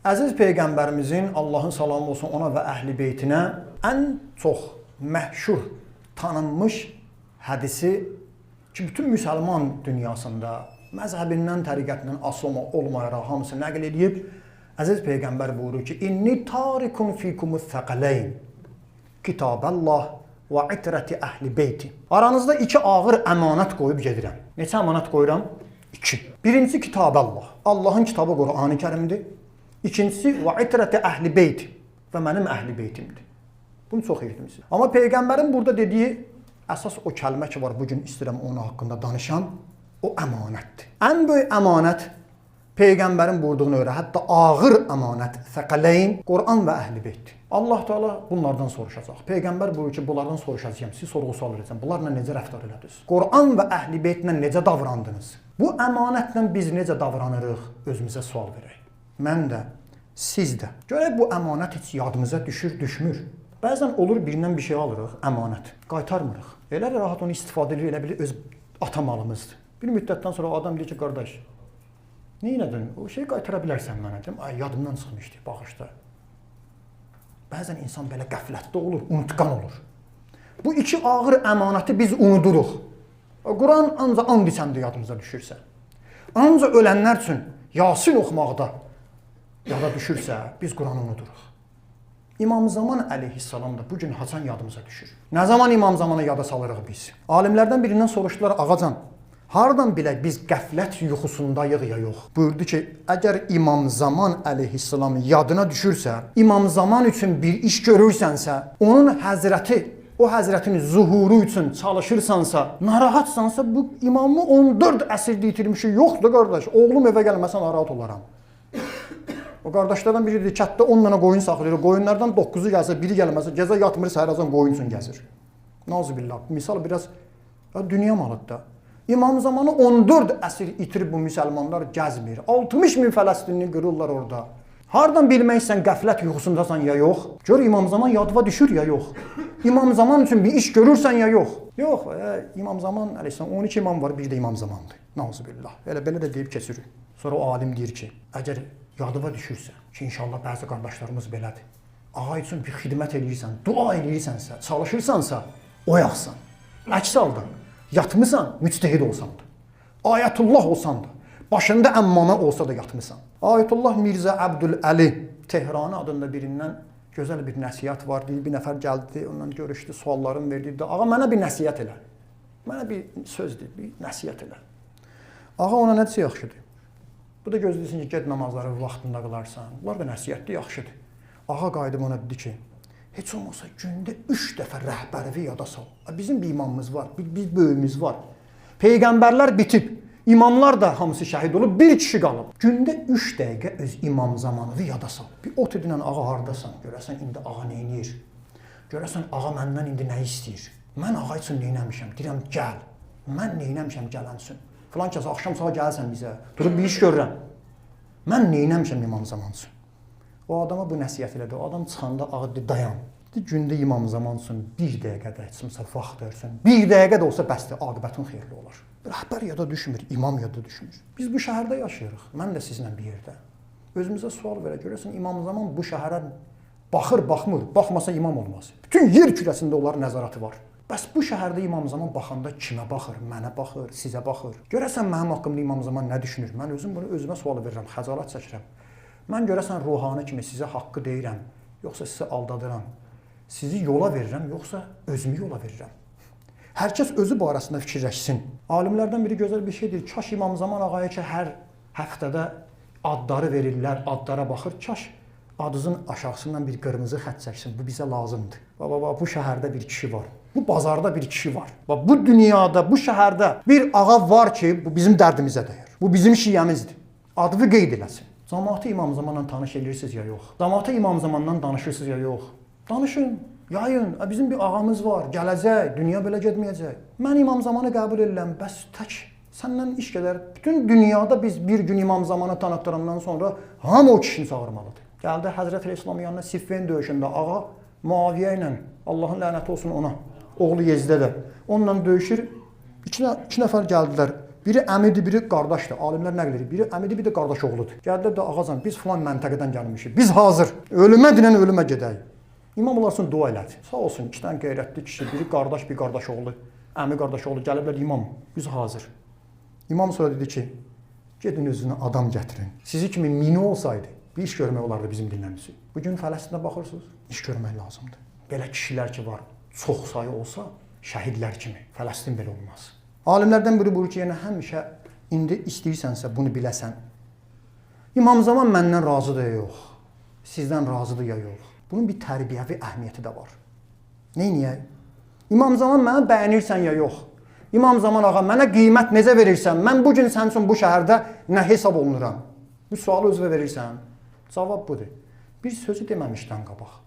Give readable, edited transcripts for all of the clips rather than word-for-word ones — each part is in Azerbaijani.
Əziz Peyğəmbərimizin, Allahın salamı olsun ona və əhl-i beytinə ən çox məşhur, tanınmış hədisi ki, bütün müsəlman dünyasında məzhəbindən, təriqətindən asılı olmayaraq hamısı nəql edib. Əziz Peyğəmbər buyurur ki, İnni tarikun fikumuz thaqalayn, Kitaballah və itrəti əhl-i beyti. Aranızda iki ağır əmanət qoyub gedirəm. Neçə əmanət qoyuram? İki. Birincisi Kitaballah. Allahın kitabı Qur'an-ı Kərimdir. İkincisi və itrəti əhl-i beyti və mənim əhl-i beytimdir. Bunu çox eşitmişsiniz. Amma Peyğəmbərin burada dediyi əsas o kəlmə ki var, bugün istəyirəm onun haqqında danışan, o əmanətdir. Ən böyük əmanət Peyğəmbərin buyurduğuna görə, hətta ağır əmanət, thaqalayn, Qur'an və əhl-i beytdir. Allah Teala bunlardan soruşacaq. Peyğəmbər buyurur ki, bunlardan soruşacağam, siz sorğu-sual edəcəm. Bunlarla necə rəftar elədiniz? Qur'an və əhl-i beytlə necə davrandınız? Bu əmanətlə biz necə davranırıq? Özümüzə sual verək. Mən də, siz də. Görək bu əmanət heç yadımıza düşür, düşmür. Bəzən olur birindən bir şey alırıq, əmanət, qaytarmırıq. Elə rahat onu istifadə edir, elə bilir öz ata malımızdır. Bir müddətdən sonra o adam deyir ki, qardaş, neynədin? O şeyi qaytara bilərsən mənə. Deyim, ay, yadımdan çıxmışdı, baxışda. Bəzən insan belə qəflətdə olur, unutqan olur. Bu iki ağır əmanəti biz unuduruq. Quran ancaq and içəndə yadımıza düşürsə. Ancaq ölənlər üçün Yasin oxumaqda yada düşürsə, biz Quranı unuduruq. İmam Zaman əleyhissalam da bugün haçan yadımıza düşür. Nə zaman İmam Zamanı yada salırıq biz? Alimlərdən birindən soruşdular, ağacan, hardan bilək biz qəflət yuxusundayıq ya yox? Buyurdu ki, əgər İmam Zaman əleyhissalam yadına düşürsə, İmam Zaman üçün bir iş görürsənsə, onun həzrəti, o həzrətin zuhuru üçün çalışırsansa, narahatsansa, bu imamı 14 əsrdə itirmişi yoxdur qardaş. Oğlum evə gəlməsə narahat olaram. O qardaşlardan biri dedi, kətdə 10 dənə qoyun saxlayır. Qoyunlardan 9'u gəlsə, biri gəlməsə, gecə yatmır, səhər azan qoyun üçün gəzir. Nazubillah. Misal biraz dünya malıdır da. İmam Zamanı 14 əsr itirib bu müsəlmanlar gəzmir. 60 min Fələstinini qırırlar orada. Hardan bilməksən qəflət yuxusundasan ya yox? Gör İmam Zaman yadıva düşür ya yox? İmam Zaman üçün bir iş görürsən ya yox? Yox, İmam Zaman əleyhissalam 12 imam var, bir də İmam Zamandır. Nauzubillah. Belə də deyib keçirir. Sonra o alim deyir ki, əgər yadıva düşürsə ki, inşallah bəzi qardaşlarımız belədir. Ağa üçün bir xidmət edirsən, dua edirsənsə, çalışırsansa, oyaqsan. Əks halda yatmısan, müctehid olsan da. Ayətullah olsan da. Başında əmmamə olsa da yatmısan. Ayətullah Mirzə Əbdüləli Tehrani adında birindən gözəl bir nəsiyyət var. Bir nəfər gəldi, ondan görüşdü, suallarını verdi. Ağa, mənə bir nəsiyyət elə. Mənə bir söz deyil, bir nəsiyyət elə. Ağa ona nə desə yaxşıdır? Bu da gözləyirsin ki, ged namazları vaxtında qılarsan. Bunlar da nəsiyyətli yaxşıdır. Ağa qayıdıb ona dedi ki, heç olmasa gündə 3 dəfə rəhbərivi yada sal. Bizim bir imamımız var, bir böyümüz var. Peyğəmbərlər bitib. İmamlar da hamısı şəhid olub, bir kişi qalıb. Gündə 3 dəqiqə öz İmam Zamanını yada sal. Bir ot edinən ağa hardasan, görəsən indi ağa neynir? Görəsən ağa məndən indi nə istəyir? Mən ağa üçün neynəmişəm? Deyirəm, gəl. Mən neynəmişəm gələnsin? Filan kəs axşam sağa gəlsən bizə, durub bir iş görürəm. Mən neynəmişəm İmam Zaman üçün? O adama bu nəsiyyət elədi. O adam çıxanda ağa dedi, dayan. Dedi, gündə İmam Zaman üçün 1 dəqiqədə etsinsə vaxt versin. 1 dəqiqə də olsa bəsdir, aqibətin xeyirli olur. Rəhbər yada düşmür, imam yada düşmür. Biz bu şəhərdə yaşayırıq. Mən də sizlə bir yerdə. Özümüzə sual verək. Görəsən İmam Zaman bu şəhərə baxır, baxmır. Baxmasa imam olmaz. Bütün yer kürəsində onların nəzarəti var. Bəs bu şəhərdə İmam Zaman baxanda kimə baxır? Mənə baxır, sizə baxır. Görəsən mənim haqqımda İmam Zaman nə düşünür? Mən özüm bunu özümə sual verirəm, xəcalət çəkirəm. Mən görəsən ruhani kimi sizə haqqı deyirəm, yoxsa sizi aldadıram? Sizi yola verirəm, yoxsa özümü yola verirəm? Hər kəs özü barəsində fikirləşsin. Alimlərdən biri gözəl bir şey deyir. Kaş İmam Zaman ağaya ki, hər həftədə adları verirlər, adlara baxır. Kaş adınızın aşağısından bir qırmızı xətt çəksin. Bu bizə lazımdır. Baba, bu şəhərdə bir kişi var. Bu bazarda bir kişi var. Bu dünyada, bu şəhərdə bir ağa var ki, bu bizim dərdimizə dəyər. Bu bizim şiyəmizdir. Adını qeyd eləsin. Cəmaatı İmam Zamanla tanış edirsiniz ya yox? Cəmaatı İmam Zamandan danışırsınız ya yox? Danışın. Yayın, bizim bir ağamız var, gələcək, dünya belə getməyəcək. Mən İmam Zamanı qəbul edirəm, bəs tək səndən iş gedər. Bütün dünyada biz bir gün İmam Zamanı tanıtdırandan sonra hamı o kişini çağırmalıdır. Gəldi Həzrət İslamın yanına Siffin döyüşündə ağa Muaviyə ilə, Allahın lənəti olsun ona, oğlu Yezidə də. Onunla döyüşür, iki nəfər gəldilər Biri əmidir, biri qardaşdır. Alimlər nəql edir. Biri əmidir, biri də qardaş oğludur. Gəldilər də ağazan biz filan məntəqədən gəlmişik. Biz hazır. Ölümə dinən ölümə gedək. İmam onlar üçün dua elədi. Sağ olsun 2 dənə qeyrətli kişi, biri qardaş, bir qardaş oğlu, əmi qardaş oğlu gəliblər imam. Biz hazır. İmam sonra dedi ki, gedin özünə adam gətirin. Sizi kimi mini olsaydı, bir iş görmək olardı bizim dinləmisi. Bugün Fələstində baxırsınız, iş görmək lazımdır. Belə kişilər ki var, çox sayı olsa, şəhidlər kimi. Fələstin belə olmaz. Alimlərdən biri buyurur ki, yəni həmişə indi istəyirsənsə bunu biləsən. İmam Zaman məndən razıdır ya yox, sizdən razıdır ya yox. Bunun bir tərbiyəvi əhəmiyyəti də var. Neyniyək? İmam Zaman mənə bəyənirsən ya yox. İmam Zaman ağa mənə qiymət necə verirsən? Mən bugün sənin üçün bu şəhərdə nə hesab olunuram? Bu sualı özünə verirsən? Cavab budur. Bir sözü deməmişdən qabaq,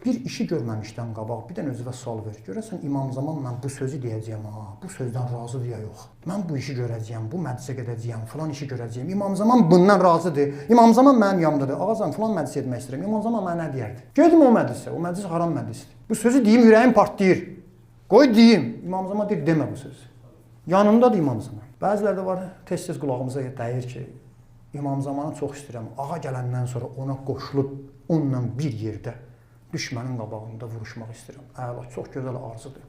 bir işi görməmişdən qabaq, bir dənə özünə sual ver. Görəsən İmam Zaman mən bu sözü deyəcəyəm, bu sözdən razıdır ya yox. Mən bu işi görəcəyəm, bu məclisə gedəcəyəm, filan işi görəcəyəm. İmam Zaman bundan razıdır. İmam Zaman mənim yanımdadır. Ağazan filan məclisə etmək istəyirəm. İmam Zaman mənə nə deyərdi? Gedim o məclisə. O məclis haram məclisdir. Bu sözü deyim, ürəyim partlayır. Qoy deyim. İmam Zaman deyir, demə bu sözü. Yanımdadır İmam Zaman. Bəziləri də var, tez-tez qulağımıza dəyir ki, İmam Zamanı çox istəyirəm. Ağa gələndən sonra ona qoşulub onunla bir yerdə düşmənin qabağında vuruşmaq istəyirəm. Əla, çox gözəl arzudur.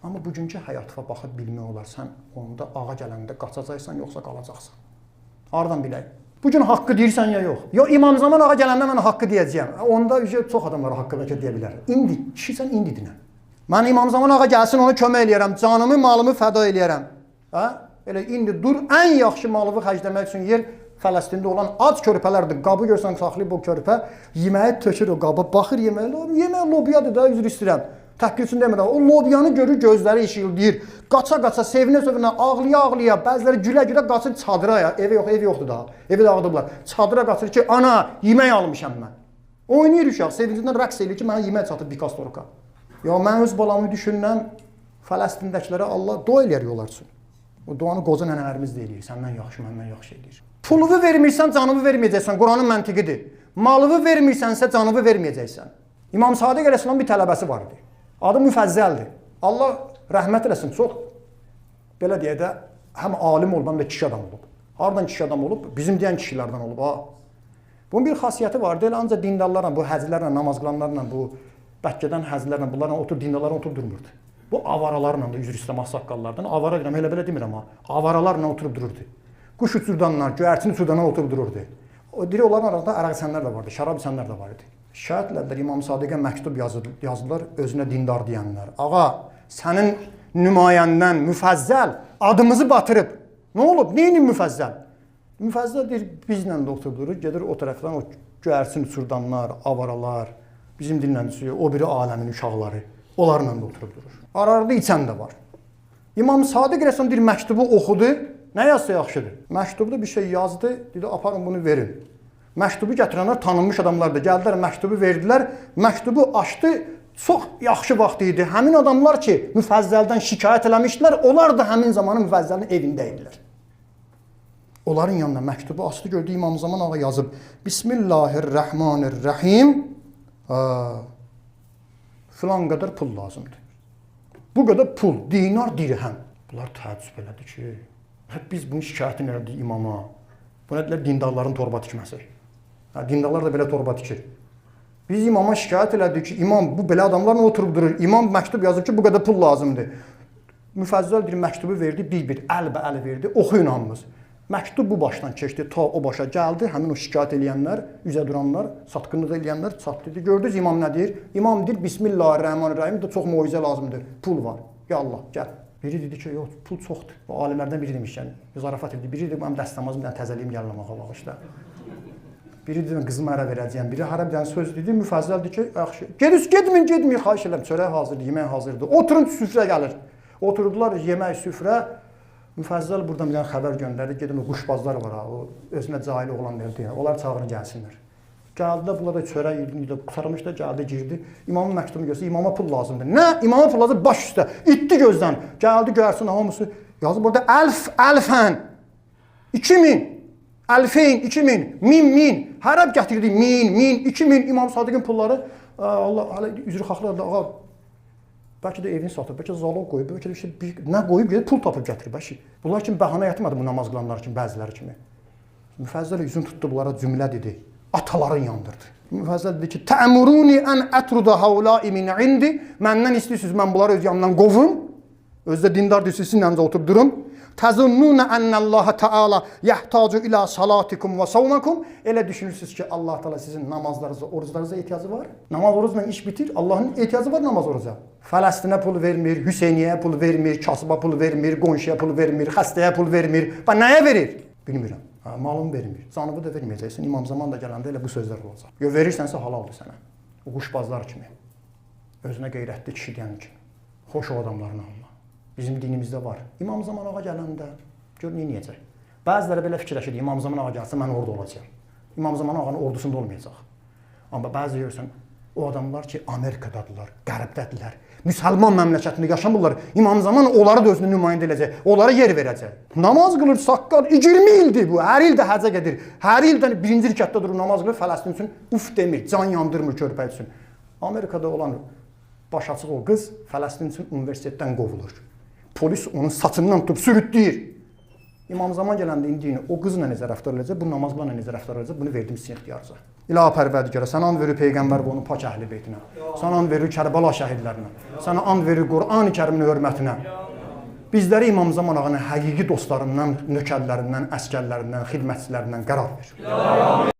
Amma bugünkü həyata baxıb bilmək olar, sən onda ağa gələndə qaçacaqsan, yoxsa qalacaqsan. Hardan bilək? Bugün haqqı deyirsən ya yox? Yo, İmam Zaman ağa gələndə mən haqqı deyəcəyəm. Onda çox adamlar haqqı bəlkə deyə bilər. İndi, kişisən indi dinə. Mən İmam Zaman ağa gəlsin, ona kömək eləyərəm, canımı, malımı fəda eləyərəm. Elə indi dur, ən yaxşı malımı xərcləmək üçün yer Fələstində olan ac körpələrdir. Qabı görsən saxlayıb o körpə, yeməyi tökür o qaba, baxır yeməyi. Yemək lobiyadır da, üzr istəyirəm. Təhqirçin demirəm. O lobiyanı görür, gözləri işıldayır. Qaça-qaça, sevinə-sevinə, ağlaya-ağlaya, bəziləri gülə-gülə qaçır çadıra ya. Ev yoxdur daha. Evi dağıdıblar. Çadıra qaçır ki, ana, yemək almışam mən. Oynayır uşaq, sevincindən rəqs eləyir ki, mənə yemək çatıb Bikastorka. Ya mən öz balamı düşünürəm, Fələstindəkilərə Allah dua eləyər yollar üçün. O duanı qoca nənələrimiz də eləyir. Səndən yaxşı, məndən yaxşı eləyir. Puluvu vermirsən, canını verməyəcəksən. Quranın məntiqidir. Malını vermirsənsə, canını verməyəcəksən. İmam Sadiq əleyhissalam bir tələbəsi var idi. Adı Müfəzzəldir. Allah rəhmət eləsin, çox belə deyə də həm alim olub, həm də kişi adam olub. Hardan kişi adam olub? Bizim deyən kişilərdən olub. Bunun bir xasiyyəti var. Deyil, ancaq dindarlarla, bu həzlərlə, namaz qılanlarla, bu Bəkkədən həzlərlə, bunlarla dindarlarla oturub durmurdu. Bu avaralarla da üzr istəmə saqqallardan, avara deyirəm, elə belə demirəm ha. Avaralarla oturub dururdu. Quş uçurdanlar, göyərçin uçurdanlar oturub dururdu. O diri onların arasında əraq içənlər də vardı, şərab içənlər də var idi. Şəhidlərdə İmam Sadiqə məktub yazdılar, özünə dindar deyənlər. Ağa, sənin nümayəndən Müfəzzəl adımızı batırıb. Nə olub? Neyinin Müfəzzəl? Müfəzzəl deyir, bizlə də oturub durur, gedir o tərəfdən o göyərçin uçurdanlar, avaralar, bizim dinlənçisi, o biri aləmin uşaqları, onlarla da oturub durur. Ararda içən də var. İmam Sadiq rəsəm bir məktubu oxudu, nə yazsa yaxşıdır. Məktubda bir şey yazdı, dedi, aparın bunu verin. Məktubu gətirənlər tanınmış adamlardır. Gəldilər, məktubu verdilər, məktubu açdı, çox yaxşı vaxt idi. Həmin adamlar ki, Müfəzzəldən şikayət eləmişdilər, onlar da həmin zamanı Müfəzzəlin evində idilər. Onların yanına məktubu açdı, gördü İmam Zaman ağa yazıb, Bismillahirrahmanirrahim, filan qədər pul lazımdır. Bu qədər pul, dinar, dirhəm. Bunlar təəccüb elədi ki, biz bunu şikayətini elədik imama. Bu nədirlər? Dindarların torba tikməsi. Dindarlar da belə torba tikir. Biz imama şikayət elədik ki, imam bu belə adamlarla oturub durur. İmam məktub yazıb ki, bu qədər pul lazımdır. Müfəzzəl bir məktubu verdi, bir əl-bə-əl verdi, oxuyun hamımız. Məktub bu başdan keçdi, ta o başa gəldi. Həmin o şikayət eləyənlər, üzə duranlar, satqınlıq eləyənlər çatdı. Gördünüz imam nə deyir? İmam deyir, Bismillahirrahmanirrahim, da çox moizə lazımdır. Pul var. Ya Allah, gəl. Biri dedi ki, yox, pul çoxdur. Bu alimlərdən biri demiş, yəni, zarafat edildi. Biri dedi, mənim dəstəmazım, bir dənə təzəliyim gəlməm ağa bağışda. Biri dedi, qızımı ərə verəcəyəm. Biri hara bir dənə söz dedi, Müfəzzəl ki, yaxşı. Gedin, xahiş edirəm, çörək hazırdır, yemək hazırdır. Oturun, süfrə gəlir. Oturdular, yemək, süfrə. Müfəzzəl buradan bir dənə xəbər göndərdi, gedin o quşbazlar var ha, o özünə cahil oğlan deyir, onlar çağırın gəlsinlər. Gəldilər, bunlar da çörək yedin, qurtarmış da gəldi, girdi. İmamın məktubunu göstərdi, imama pul lazımdır. Nə? İmama pul lazımdır, baş üstə, itdi gözdən. Gəldi, göyərsin, hamısı yazıb orada əlfən, 2000, əlfeyn, 2000, min, hər əb gətirdi, min, 2000, İmam Sadiqin pulları, Allah, üzrü xaxlar da, ağa, Bəlkə də evini satıb, bəlkə zalog qoyub, bəlkə də işte nə qoyub, gedib pul tapıb gətirib əşi. Bunlar kimi bəhanə yatmadı bu namaz qılanlar kimi, bəziləri kimi. Müfəzzəl üzün tutdu bunlara cümlə dedi. Ataların yandırdı. Müfəzzəl dedi ki, "Tə'muruni an atruda haula'i min indi." Məndən istəyirsiniz mən bunları öz yanımdan qovum. Özdə dindar deyilsiniz, sizin yanınıza oturub durun. Təzunnuna annallaha taala yahtacu ila salatikum və savmakum. Elə düşünürsünüz ki, Allah Taala sizin namazlarınıza, oruclarınıza ehtiyacı var. Namaz orucla iş bitir. Allahın ehtiyacı var namaz oruca. Fələstinə pul vermir, Hüseyniyə pul vermir, kasıba pul vermir, qonşuya pul vermir, xəstəyə pul vermir. Və nəyə verir? Bilmirəm. Malım vermir. Canımı da verməyəcəksən. İmam Zaman da gələndə elə bu sözlər olacaq. Yo verirsənsə halaldır sənə. O quşbazlar kimi. Özünə qeyrətli kişi deyən kimi. Xoş o adamların alma. Bizim dinimizdə var. İmam Zaman ağa gələndə gör neyniyəcək. Bəziləri belə fikirləşir, İmam Zaman ağa gəlsə mən orada olacağam. İmam Zaman ağanın ordusunda olmayacaq. Amma bəzi görürsən, o adamlar ki, Amerikadadılar, Qərbdədirlər, müsəlman məmləkətində yaşamırlar. İmam Zaman onları da özünü nümayəndə edəcək, onlara yer verəcək. Namaz qılır, saqqal, 20 ildir bu. Hər il də həccə gedir. Hər ildən birinci rükətdə durur, namaz qılır, Fələstin üçün uf demir, can yandırmır körpə üçün. Amerikada olan baş açıq o qız Fələstin üçün universitetdən qovulur. Polis onun saçından tutub sürütləyir. İmam Zaman gələndə indi o qızla necə rəftar edəcək, bu namazlarla necə rəftar edəcək, bunu verdim sizin ixtiyarınıza. İlahi Pərverdigara, sən and verir Peyğəmbər və onun pak əhli beytinə. Sən and verir Kərbəla şəhidlərinə. Sənə and verir Qur'an-ı Kərimin hörmətinə. Bizləri İmam Zaman ağanın həqiqi dostlarından, nökərlərindən, əskərlərindən, xidmətçilərindən qərar ver.